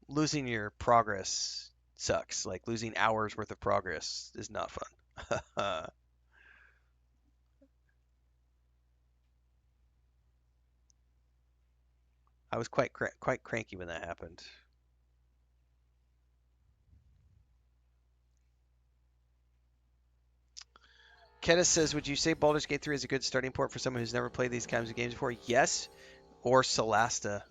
losing your progress sucks. Like losing hours worth of progress is not fun. I was quite cranky when that happened. Kenneth says, would you say Baldur's Gate 3 is a good starting point for someone who's never played these kinds of games before? Yes, or Solasta.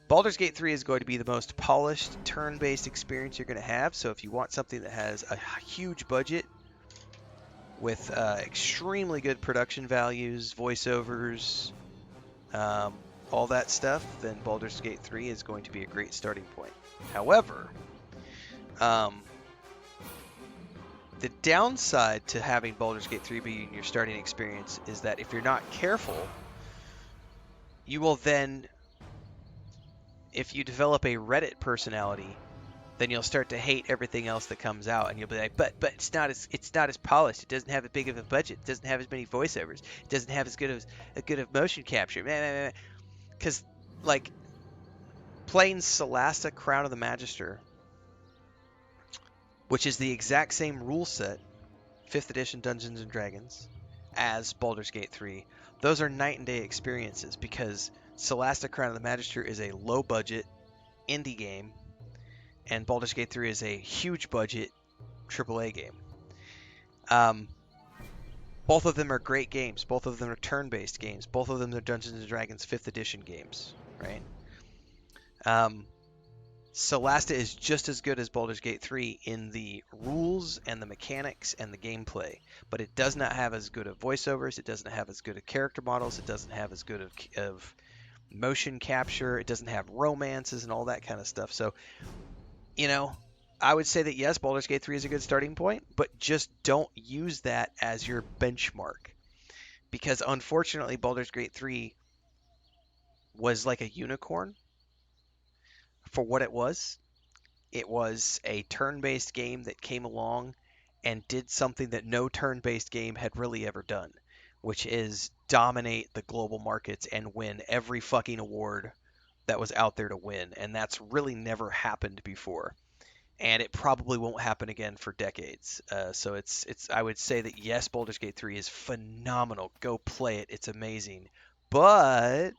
Baldur's Gate 3 is going to be the most polished turn-based experience you're going to have. So if you want something that has a huge budget with extremely good production values, voiceovers, all that stuff, then Baldur's Gate 3 is going to be a great starting point. However, the downside to having Baldur's Gate 3 being your starting experience is that if you're not careful, you will then, if you develop a Reddit personality, then you'll start to hate everything else that comes out, and you'll be like, but it's not as polished. It doesn't have as big of a budget. It doesn't have as many voiceovers. It doesn't have as good of motion capture. Because like playing Solasta Crown of the Magister, which is the exact same rule set, 5th edition Dungeons and Dragons, as Baldur's Gate 3, those are night and day experiences because Solasta Crown of the Magister is a low budget indie game and Baldur's Gate 3 is a huge budget AAA game. Both of them are great games. Both of them are turn-based games. Both of them are Dungeons and Dragons 5th edition games, right? Solasta is just as good as Baldur's Gate 3 in the rules and the mechanics and the gameplay, but it does not have as good of voiceovers. It doesn't have as good of character models. It doesn't have as good of motion capture. It doesn't have romances and all that kind of stuff. So, I would say that yes, Baldur's Gate 3 is a good starting point, but just don't use that as your benchmark. Because unfortunately, Baldur's Gate 3 was like a unicorn for what it was. It was a turn-based game that came along and did something that no turn-based game had really ever done, which is dominate the global markets and win every fucking award that was out there to win. And that's really never happened before. And it probably won't happen again for decades. So it's I would say that yes, Baldur's Gate 3 is phenomenal. Go play it. It's amazing. But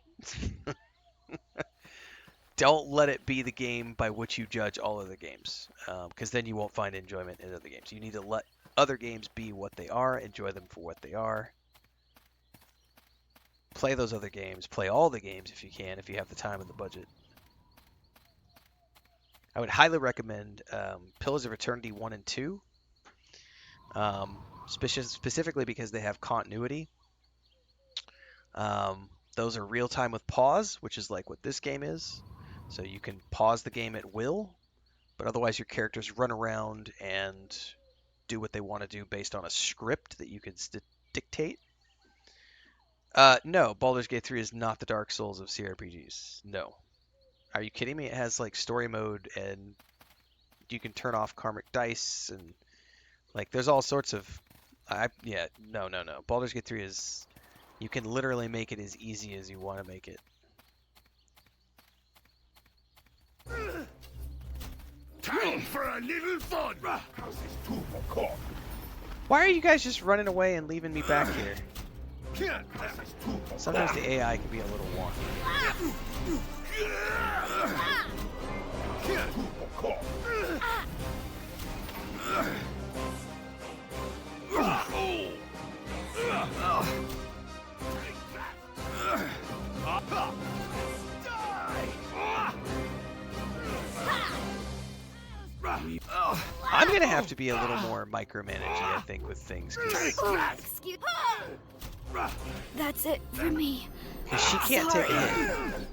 don't let it be the game by which you judge all other games, because then you won't find enjoyment in other games. You need to let other games be what they are, enjoy them for what they are. Play those other games. Play all the games if you can, if you have the time and the budget. I would highly recommend Pillars of Eternity 1 and 2, specifically because they have continuity. Those are real-time with pause, which is like what this game is. So you can pause the game at will, but otherwise your characters run around and do what they want to do based on a script that you can dictate. No, Baldur's Gate 3 is not the Dark Souls of CRPGs. No. Are you kidding me? It has like story mode and you can turn off karmic dice and like there's all sorts of no. Baldur's Gate 3 is you can literally make it as easy as you want to make it. Time for a little fun. Why are you guys just running away and leaving me back here? Sometimes the AI can be a little wonky. I'm gonna have to be a little more micromanaging, I think, with things. Excuse. That's it for me. Because she can't take a hit.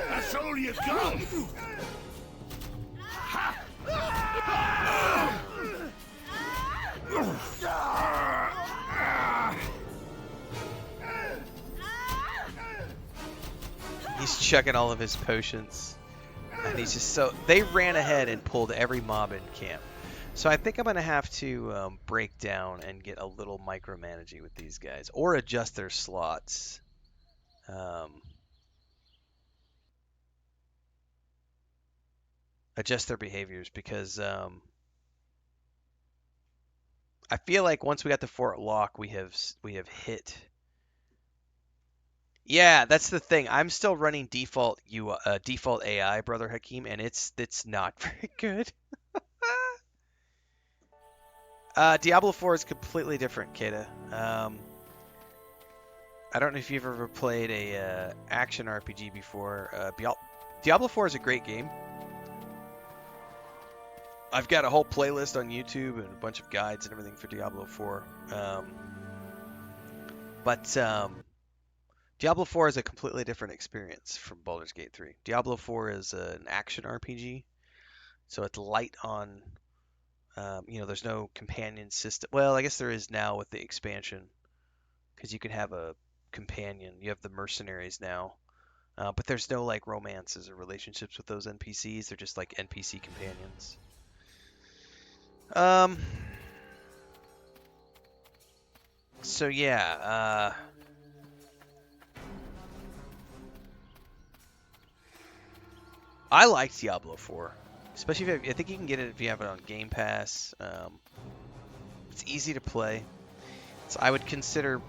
That's all you got. He's chugging all of his potions. And he's just so... They ran ahead and pulled every mob in camp. So I think I'm going to have to break down and get a little micromanaging with these guys. Or adjust their slots. um, adjust their behaviors because I feel like once we got the fort lock, we have hit. Yeah, that's the thing. I'm still running default AI, brother Hakeem, and it's not very good. Diablo 4 is completely different, Kata. I don't know if you've ever played a action RPG before. Diablo 4 is a great game. I've got a whole playlist on YouTube and a bunch of guides and everything for Diablo 4. But Diablo 4 is a completely different experience from Baldur's Gate 3. Diablo 4 is an action RPG, so it's light on. There's no companion system. Well, I guess there is now with the expansion, because you can have a companion. You have the mercenaries now, but there's no like romances or relationships with those NPCs. They're just like NPC companions. Um. So yeah. I like Diablo 4, especially if I think you can get it if you have it on Game Pass. It's easy to play. So I would consider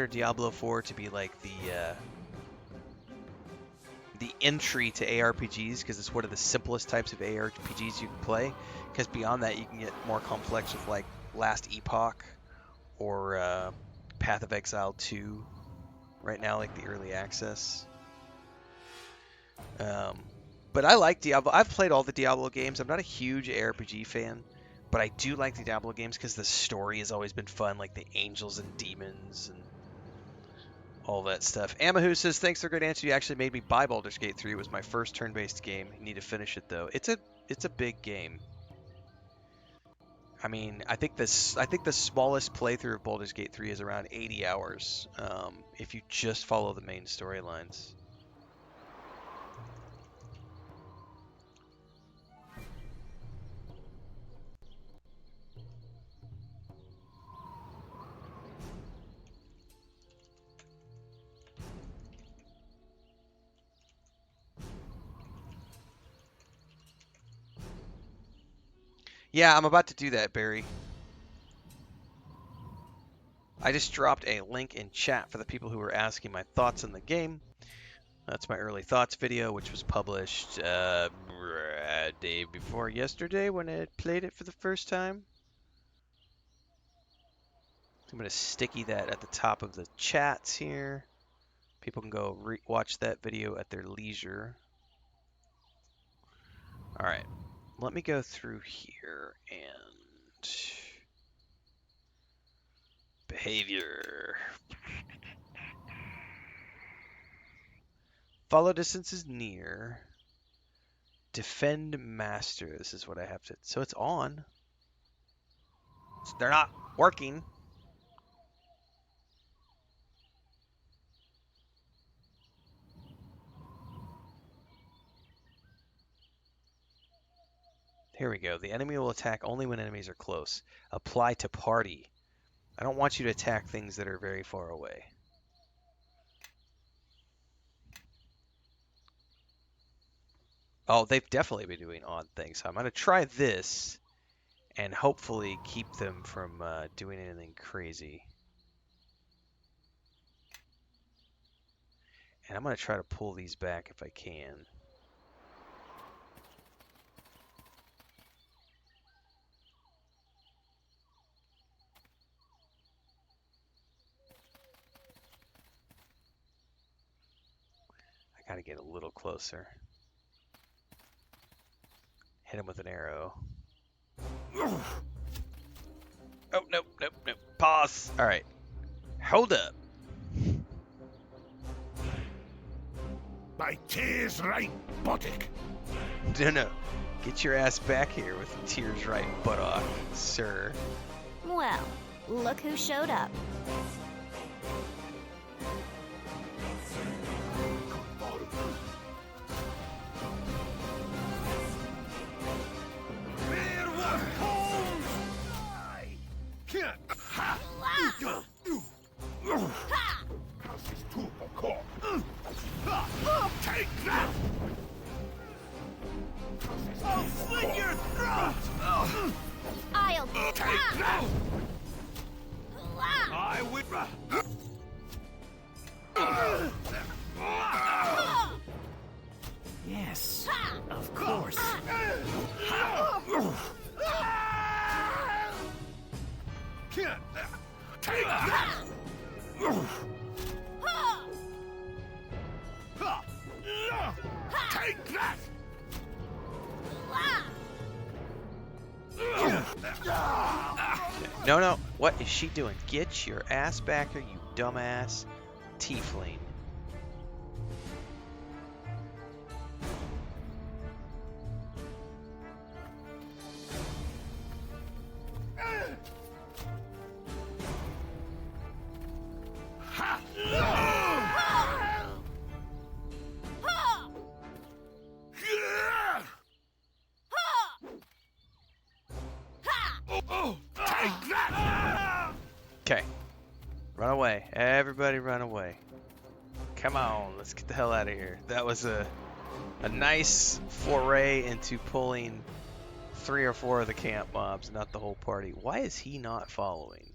Diablo 4 to be like the entry to ARPGs because it's one of the simplest types of ARPGs you can play. Because beyond that, you can get more complex with like Last Epoch or Path of Exile 2. Right now, like the early access. But I like Diablo. I've played all the Diablo games. I'm not a huge ARPG fan, but I do like the Diablo games because the story has always been fun, like the angels and demons and all that stuff. Amahu says, thanks for a great answer. You actually made me buy Baldur's Gate 3. It was my first turn-based game. You need to finish it, though. It's a big game. I mean, I think the smallest playthrough of Baldur's Gate 3 is around 80 hours if you just follow the main storylines. Yeah, I'm about to do that, Barry. I just dropped a link in chat for the people who were asking my thoughts on the game. That's my early thoughts video, which was published day before yesterday when I played it for the first time. I'm going to sticky that at the top of the chats here. People can go watch that video at their leisure. All right, let me go through here and behavior. Follow distance is near. Defend master. This is what I have to. So it's on. So they're not working. Here we go. The enemy will attack only when enemies are close. Apply to party. I don't want you to attack things that are very far away. Oh, they've definitely been doing odd things. So I'm going to try this and hopefully keep them from doing anything crazy. And I'm going to try to pull these back if I can. I got to get a little closer. Hit him with an arrow. Oh, nope. Pause. All right. Hold up. My tears right buttock. No. Get your ass back here with tears right buttock, sir. Well, look who showed up. There was Holmes! I can't. Ha! This is too cold. Take that! I'll slit your throat! I'll Take that! I will. Yes, of course. Take that! Take that! No, no. What is she doing? Get your ass back here, you dumbass tiefling. Take that! Okay. Run away. Everybody run away. Come on, let's get the hell out of here. That was a nice foray into pulling 3 or 4 of the camp mobs, not the whole party. Why is he not following?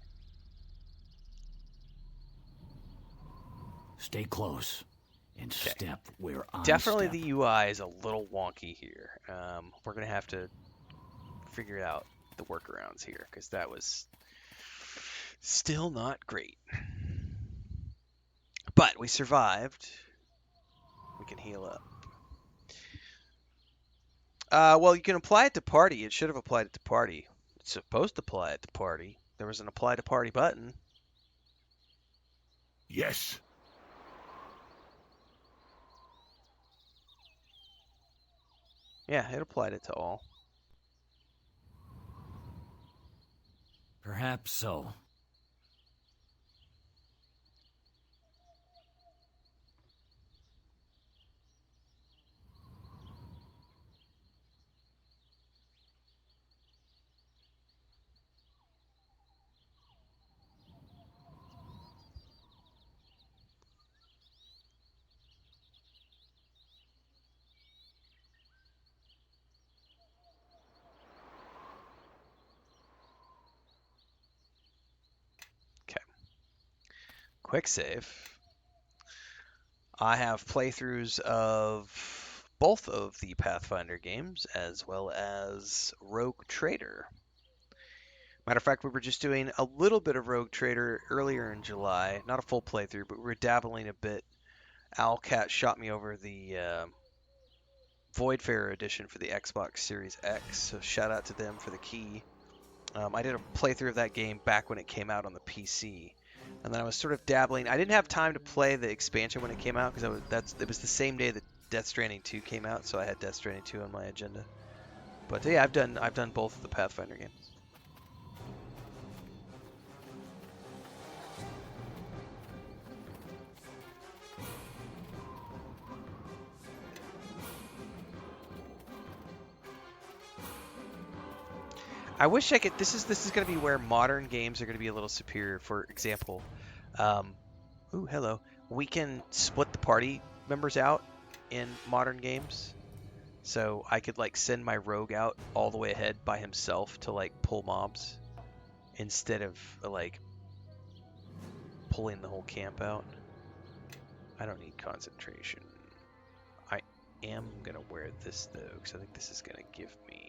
Stay close and step where I Definitely step. the UI is a little wonky here. We're going to have to figure out the workarounds here, because that was still not great. But we survived. We can heal up. Well, you can apply it to party. It should have applied it to party. It's supposed to apply it to party. There was an apply to party button. Yes. Yeah, it applied it to all. Perhaps so. Quick save. I have playthroughs of both of the Pathfinder games, as well as Rogue Trader. Matter of fact, we were just doing a little bit of Rogue Trader earlier in July. Not a full playthrough, but we were dabbling a bit. Owlcat shot me over the Voidfarer edition for the Xbox Series X, so shout out to them for the key. I did a playthrough of that game back when it came out on the PC, and then I was sort of dabbling. I didn't have time to play the expansion when it came out because it was the same day that Death Stranding 2 came out, so I had Death Stranding 2 on my agenda. But yeah, I've done both of the Pathfinder games. I wish I could. This is going to be where modern games are going to be a little superior. For example, ooh, hello. We can split the party members out in modern games. So I could like send my rogue out all the way ahead by himself to like pull mobs instead of like pulling the whole camp out. I don't need concentration. I am going to wear this though, because I think this is going to give me...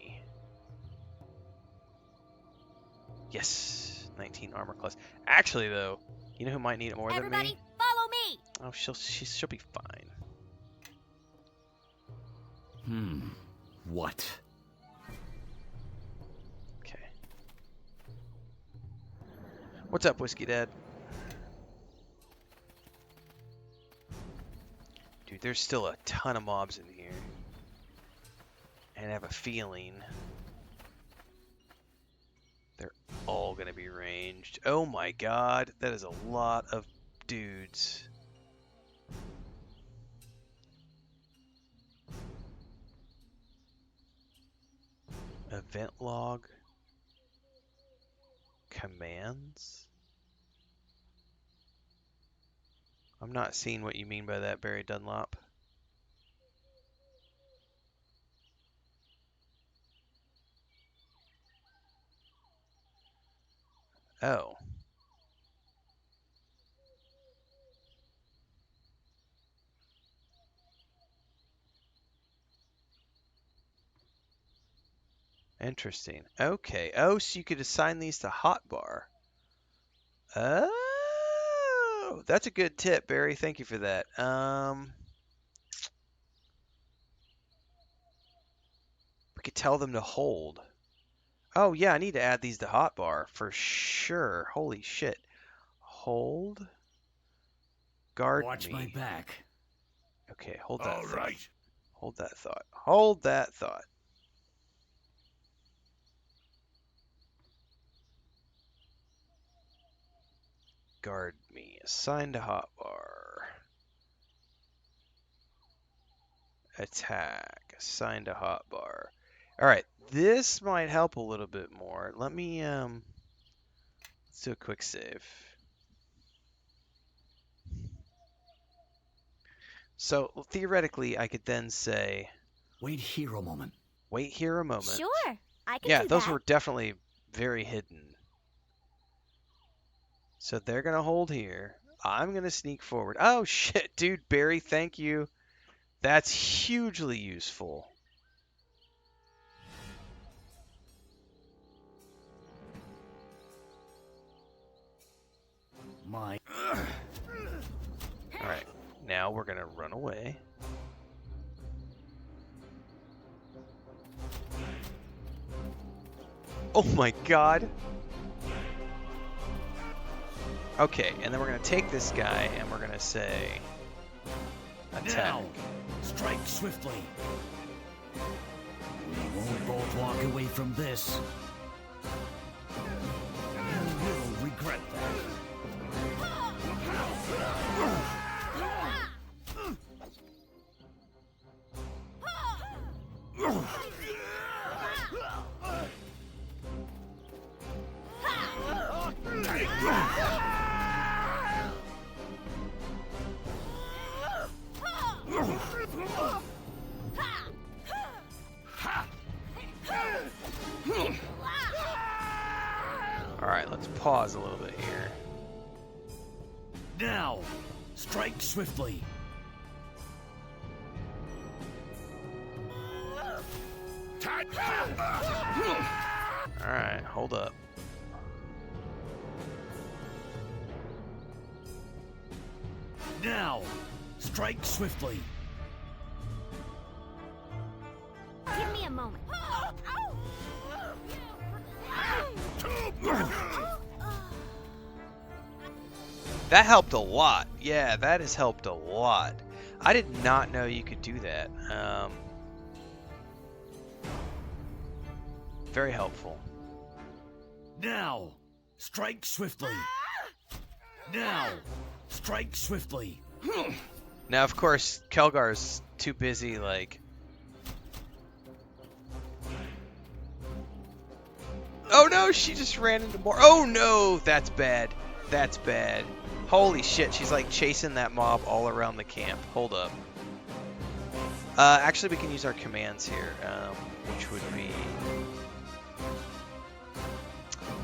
Yes, 19 armor class. Actually, though, you know who might need it more than me? Everybody, follow me! Oh, she'll be fine. What? Okay. What's up, Whiskey Dad? Dude, there's still a ton of mobs in here. And I have a feeling they're all gonna be ranged. Oh my god, that is a lot of dudes. Event log. Commands? I'm not seeing what you mean by that, Barry Dunlop. Oh. Interesting. Okay. Oh, so you could assign these to hotbar. Oh, that's a good tip, Barry. Thank you for that. We could tell them to hold. Oh, yeah, I need to add these to hotbar for sure. Holy shit. Hold. Guard Watch my me. back. Okay, hold that All thought. right. Hold that thought. Hold that thought. Guard me. Assign to hotbar. Attack. Assign to hotbar. Alright, this might help a little bit more. Let me, let's do a quick save. So, theoretically, I could then say, Wait here a moment. wait here a moment. Sure, I can Yeah, do those that. were definitely very hidden. So they're going to hold here. I'm going to sneak forward. Oh, shit, dude, Barry, thank you. That's hugely useful. My. All right, now we're going to run away. Oh my god. Okay, and then we're going to take this guy and we're going to say attack. Now, strike swiftly. We won't both walk away from this. You will regret that. Alright, let's pause a little bit here. Now, strike swiftly. Alright, hold up. Now, strike swiftly. Give me a moment. That helped a lot. Yeah, that has helped a lot. I did not know you could do that. Very helpful. Now, strike swiftly. Now, strike swiftly. Now, of course, Kelgar's too busy, like... Oh no, she just ran into more. Oh no, that's bad. That's bad. Holy shit, she's like chasing that mob all around the camp. Hold up. Actually, we can use our commands here, which would be...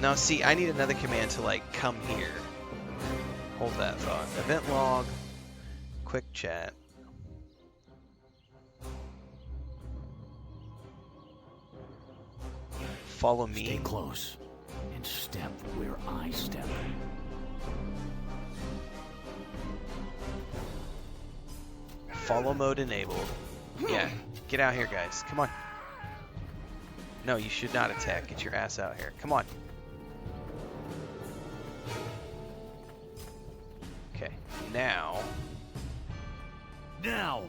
Now, see, I need another command to, like, come here. Hold that thought. Event log. Quick chat. Follow me. Stay close and step where I step. Follow mode enabled. Yeah, get out here, guys. Come on. No, you should not attack. Get your ass out here. Come on. Okay, now... Now,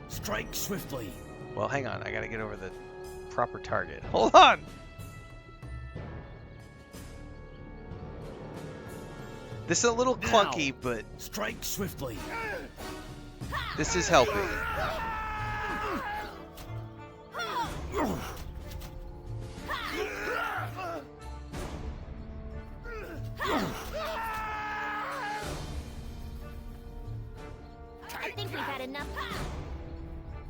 strike swiftly. Well, hang on. I gotta get over the proper target. Hold on! This is a little clunky, but Strike swiftly. this is helping. I think we've had enough.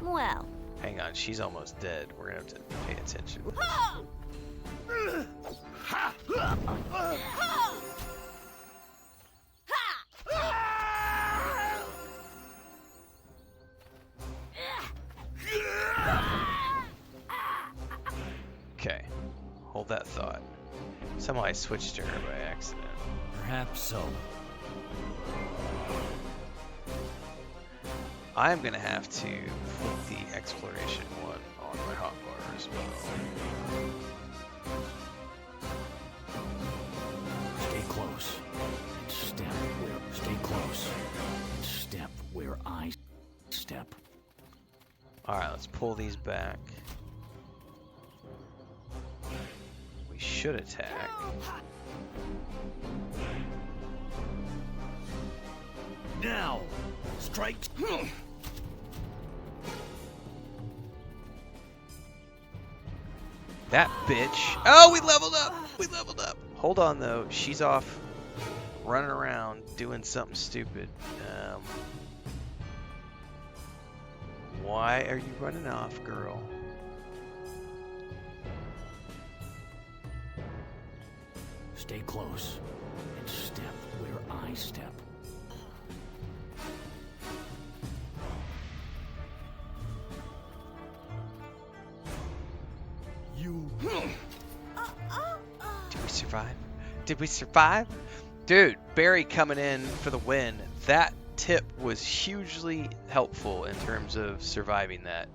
Well, Hang on, she's almost dead. We're gonna have to pay attention. that thought. Somehow I switched to her by accident. Perhaps so. I'm gonna have to put the exploration one on my hotbar as well. Stay close. And step where. Stay close. And step where I step. Alright, let's pull these back. We should attack. Now, strike. That bitch. Oh, we leveled up! We leveled up! Hold on, though. She's off running around doing something stupid. Why are you running off, girl? Stay close. And step where I step. You. Did we survive? Did we survive? Dude, Barry coming in for the win. That tip was hugely helpful in terms of surviving that.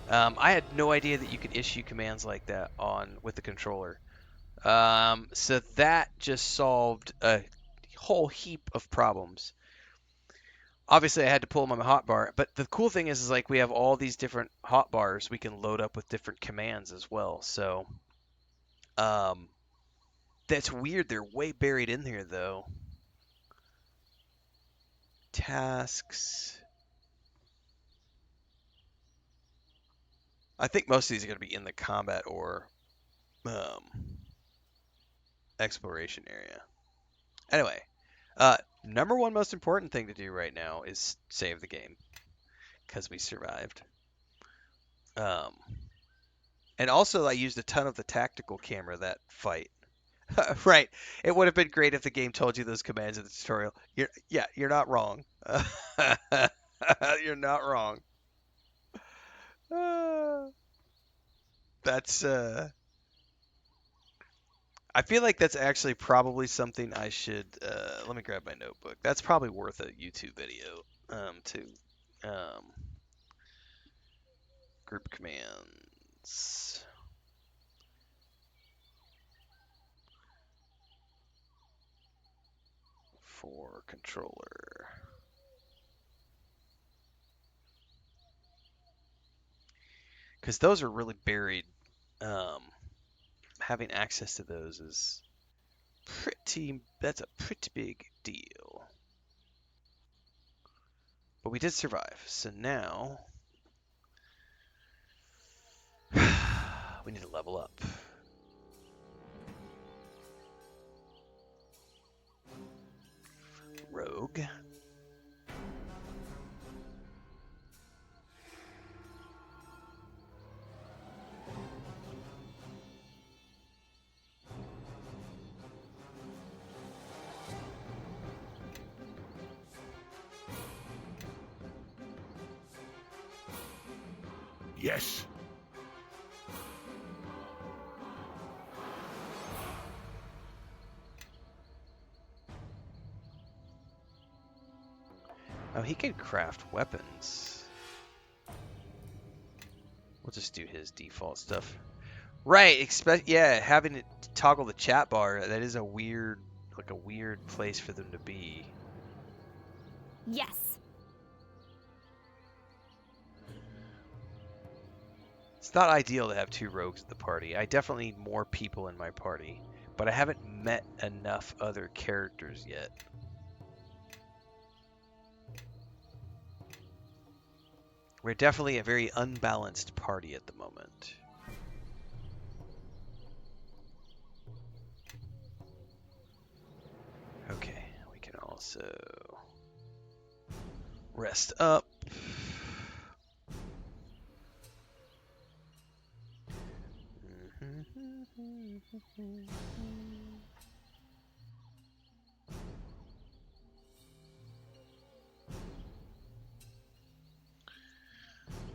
I had no idea that you could issue commands like that with the controller. So that just solved a whole heap of problems. Obviously, I had to pull them on my hotbar, but the cool thing is like we have all these different hotbars we can load up with different commands as well. So, that's weird. They're way buried in here, though. Tasks. I think most of these are going to be in the combat or exploration area. Anyway, number one most important thing to do right now is save the game because we survived. And also, I used a ton of the tactical camera that fight. Right. It would have been great if the game told you those commands in the tutorial. You're not wrong. You're not wrong. That's I feel like that's actually probably something I should let me grab my notebook. That's probably worth a YouTube video too. Group commands for controller. Because those are really buried. Having access to those is that's a pretty big deal. But we did survive, so now we need to level up. Rogue. Yes. Oh, he can craft weapons. We'll just do his default stuff. Right, yeah, having it toggle the chat bar, that is a weird place for them to be. Yes. It's not ideal to have two rogues at the party. I definitely need more people in my party, but I haven't met enough other characters yet. We're definitely a very unbalanced party at the moment. Okay, we can also rest up.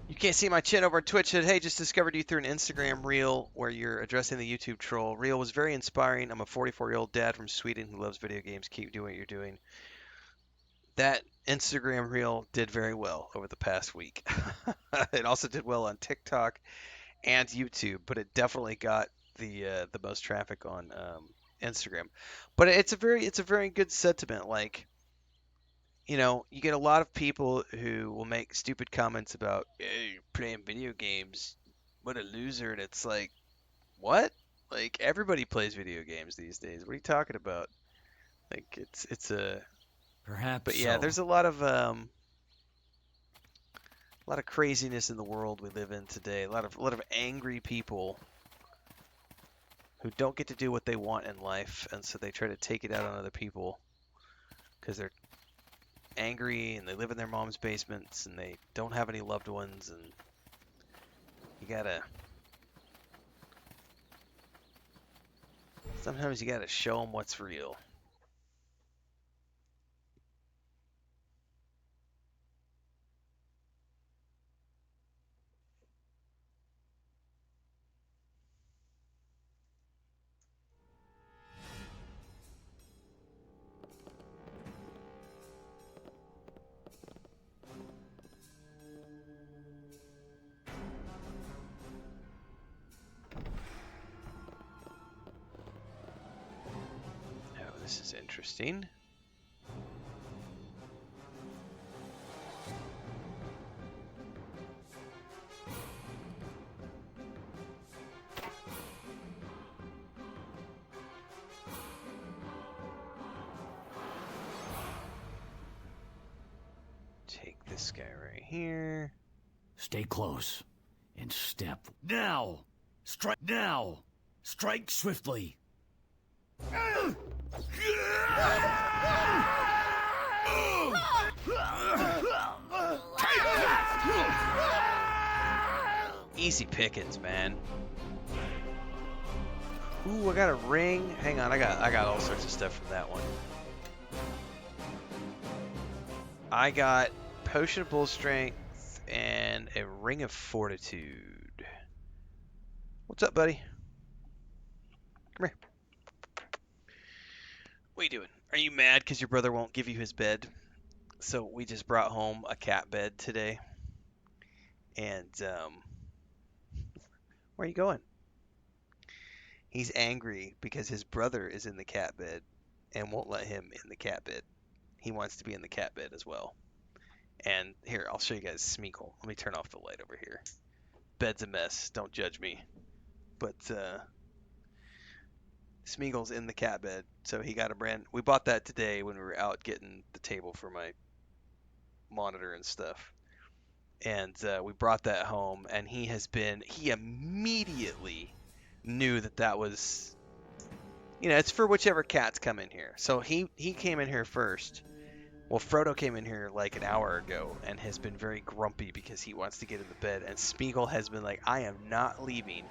You You can't see my chin over on Twitch. Said, hey, just discovered you through an Instagram reel where you're addressing the YouTube troll. Reel was very inspiring. I'm a 44-year-old dad from Sweden who loves video games. Keep doing what you're doing. That Instagram reel did very well over the past week. It also did well on TikTok and YouTube, but it definitely got the most traffic on Instagram. But it's a very good sentiment. Like, you know, you get a lot of people who will make stupid comments about, hey, playing video games, what a loser, and it's like, what? Like everybody plays video games these days. What are you talking about? Like it's a Perhaps but yeah, so. there's a lot of craziness in the world we live in today. A lot of angry people who don't get to do what they want in life, and so they try to take it out on other people because they're angry and they live in their mom's basements and they don't have any loved ones, and sometimes you gotta show them what's real. Oh, this is interesting. Take this guy right here. Stay close and step. Now! Strike now! Strike swiftly! Easy pickings, man. Ooh, I got a ring. Hang on, I got all sorts of stuff from that one. I got potion of bull strength and a ring of fortitude. What's up, buddy? Come here. What are you doing? Are you mad because your brother won't give you his bed? So we just brought home a cat bed today. And where are you going? He's angry because his brother is in the cat bed and won't let him in the cat bed. He wants to be in the cat bed as well. And here, I'll show you guys Smeagol. Let me turn off the light over here. Bed's a mess. Don't judge me. But Smeagol's in the cat bed, so he got a brand. We bought that today when we were out getting the table for my monitor and stuff. And we brought that home, and he immediately knew that was, you know, it's for whichever cats come in here. So he came in here first. Well, Frodo came in here like an hour ago and has been very grumpy because he wants to get in the bed. And Smeagol has been like, I am not leaving.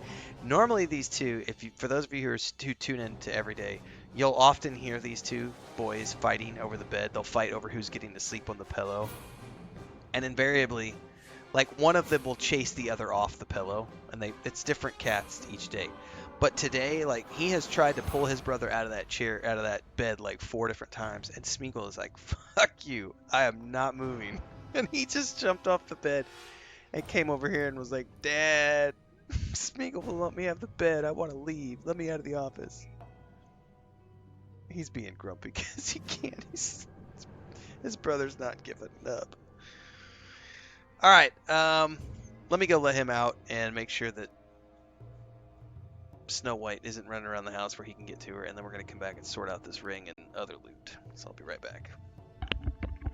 Normally, these two, for those of you who tune in to every day, you'll often hear these two boys fighting over the bed. They'll fight over who's getting to sleep on the pillow. And invariably, like one of them will chase the other off the pillow, and it's different cats each day. But today, like, he has tried to pull his brother out of that bed like 4 different times, and Smeagol is like, fuck you, I am not moving. And he just jumped off the bed and came over here and was like, Dad, Smeagol will let me have the bed, I want to leave, let me out of the office. He's being grumpy because he can't, his brother's not giving up. Alright, let me go let him out and make sure that Snow White isn't running around the house where he can get to her, and then we're going to come back and sort out this ring and other loot. So I'll be right back.